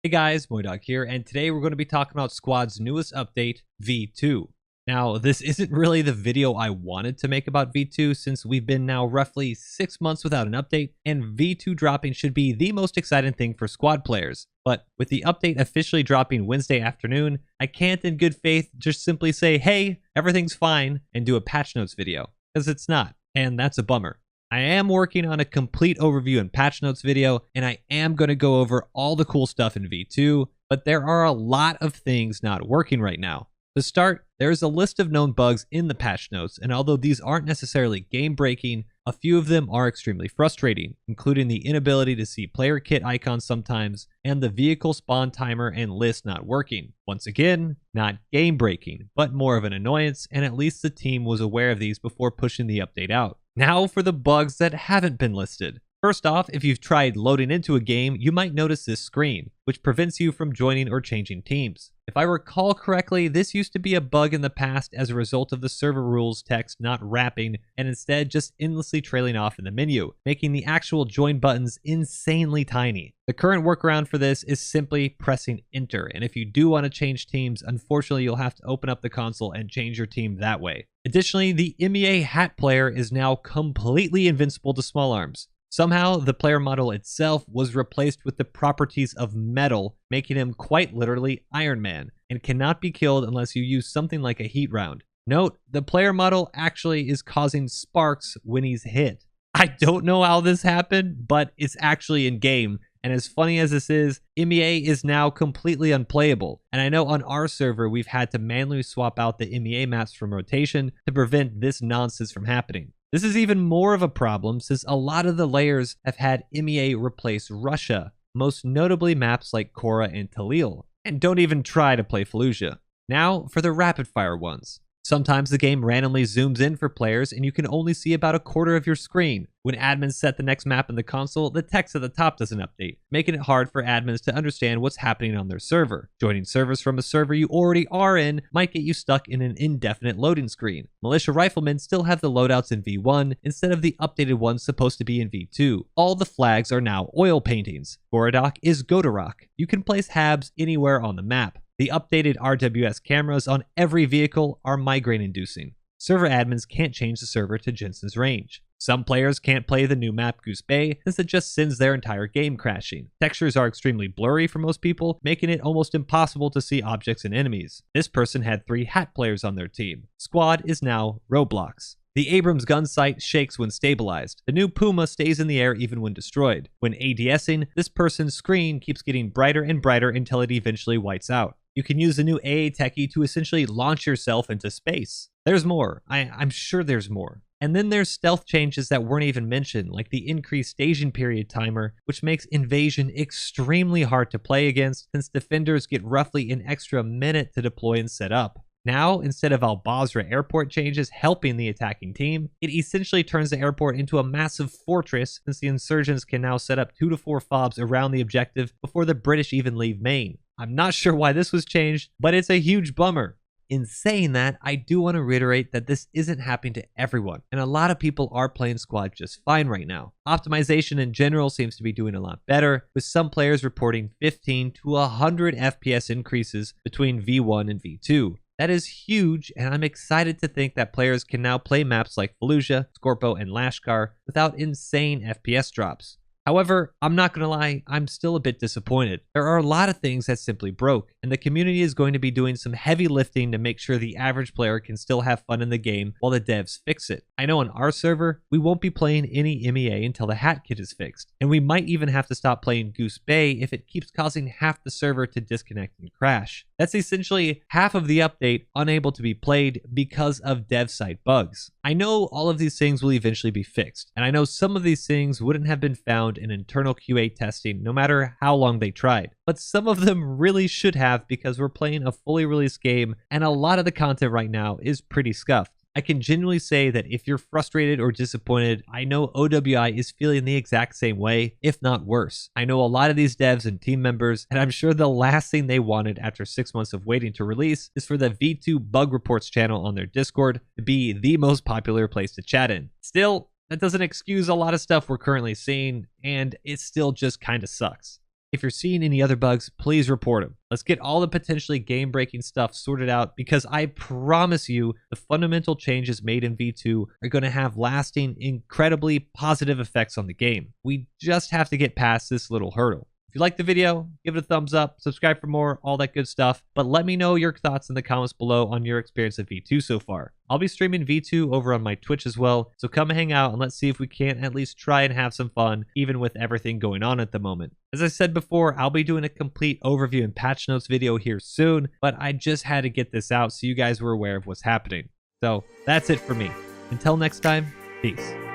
Hey guys, MoiDawg here, and today we're going to be talking about Squad's newest update, V2. Now, this isn't really the video I wanted to make about V2 since we've been now roughly 6 months without an update, and V2 dropping should be the most exciting thing for Squad players. But with the update officially dropping Wednesday afternoon, I can't in good faith just simply say, hey, everything's fine, and do a patch notes video, because it's not, and that's a bummer. I am working on a complete overview and patch notes video, and I am going to go over all the cool stuff in V2, but there are a lot of things not working right now. To start, there is a list of known bugs in the patch notes, and although these aren't necessarily game-breaking, a few of them are extremely frustrating, including the inability to see player kit icons sometimes, and the vehicle spawn timer and list not working. Once again, not game-breaking, but more of an annoyance, and at least the team was aware of these before pushing the update out. Now for the bugs that haven't been listed. First off, if you've tried loading into a game, you might notice this screen, which prevents you from joining or changing teams. If I recall correctly, this used to be a bug in the past as a result of the server rules text not wrapping and instead just endlessly trailing off in the menu, making the actual join buttons insanely tiny. The current workaround for this is simply pressing enter, and if you do want to change teams, unfortunately you'll have to open up the console and change your team that way. Additionally, the MEA hat player is now completely invincible to small arms. Somehow, the player model itself was replaced with the properties of metal, making him quite literally Iron Man, and cannot be killed unless you use something like a heat round. Note, the player model actually is causing sparks when he's hit. I don't know how this happened, but it's actually in-game, and as funny as this is, MEA is now completely unplayable, and I know on our server we've had to manually swap out the MEA maps from rotation to prevent this nonsense from happening. This is even more of a problem since a lot of the layers have had MEA replace Russia, most notably maps like Korra and Talil, and don't even try to play Fallujah. Now for the rapid fire ones. Sometimes the game randomly zooms in for players and you can only see about a quarter of your screen. When admins set the next map in the console, the text at the top doesn't update, making it hard for admins to understand what's happening on their server. Joining servers from a server you already are in might get you stuck in an indefinite loading screen. Militia riflemen still have the loadouts in V1 instead of the updated ones supposed to be in V2. All the flags are now oil paintings. Borodok is Godorok. You can place HABs anywhere on the map. The updated RWS cameras on every vehicle are migraine-inducing. Server admins can't change the server to Jensen's range. Some players can't play the new map Goose Bay since it just sends their entire game crashing. Textures are extremely blurry for most people, making it almost impossible to see objects and enemies. This person had 3 hat players on their team. Squad is now Roblox. The Abrams gun sight shakes when stabilized. The new Puma stays in the air even when destroyed. When ADSing, this person's screen keeps getting brighter and brighter until it eventually whites out. You can use the new AA techie to essentially launch yourself into space. There's more. I'm sure there's more. And then there's stealth changes that weren't even mentioned, like the increased staging period timer, which makes invasion extremely hard to play against since defenders get roughly an extra minute to deploy and set up. Now, instead of Al-Basra airport changes helping the attacking team, it essentially turns the airport into a massive fortress since the insurgents can now set up 2 to 4 FOBs around the objective before the British even leave Maine. I'm not sure why this was changed, but it's a huge bummer. In saying that, I do want to reiterate that this isn't happening to everyone, and a lot of people are playing Squad just fine right now. Optimization in general seems to be doing a lot better, with some players reporting 15 to 100 FPS increases between V1 and V2. That is huge, and I'm excited to think that players can now play maps like Fallujah, Scorpo, and Lashkar without insane FPS drops. However, I'm not gonna lie, I'm still a bit disappointed. There are a lot of things that simply broke, and the community is going to be doing some heavy lifting to make sure the average player can still have fun in the game while the devs fix it. I know on our server, we won't be playing any MEA until the hat kit is fixed, and we might even have to stop playing Goose Bay if it keeps causing half the server to disconnect and crash. That's essentially half of the update unable to be played because of dev site bugs. I know all of these things will eventually be fixed, and I know some of these things wouldn't have been found in internal QA testing no matter how long they tried, but some of them really should have because we're playing a fully released game and a lot of the content right now is pretty scuffed. I can genuinely say that if you're frustrated or disappointed, I know OWI is feeling the exact same way, if not worse. I know a lot of these devs and team members, and I'm sure the last thing they wanted after 6 months of waiting to release is for the V2 Bug Reports channel on their Discord to be the most popular place to chat in. Still, that doesn't excuse a lot of stuff we're currently seeing, and it still just kinda sucks. If you're seeing any other bugs, please report them. Let's get all the potentially game-breaking stuff sorted out, because I promise you the fundamental changes made in V2 are going to have lasting, incredibly positive effects on the game. We just have to get past this little hurdle. If you liked the video, give it a thumbs up, subscribe for more, all that good stuff. But let me know your thoughts in the comments below on your experience of V2 so far. I'll be streaming V2 over on my Twitch as well, so come hang out and let's see if we can't at least try and have some fun, even with everything going on at the moment. As I said before, I'll be doing a complete overview and patch notes video here soon, but I just had to get this out so you guys were aware of what's happening. So that's it for me. Until next time, peace.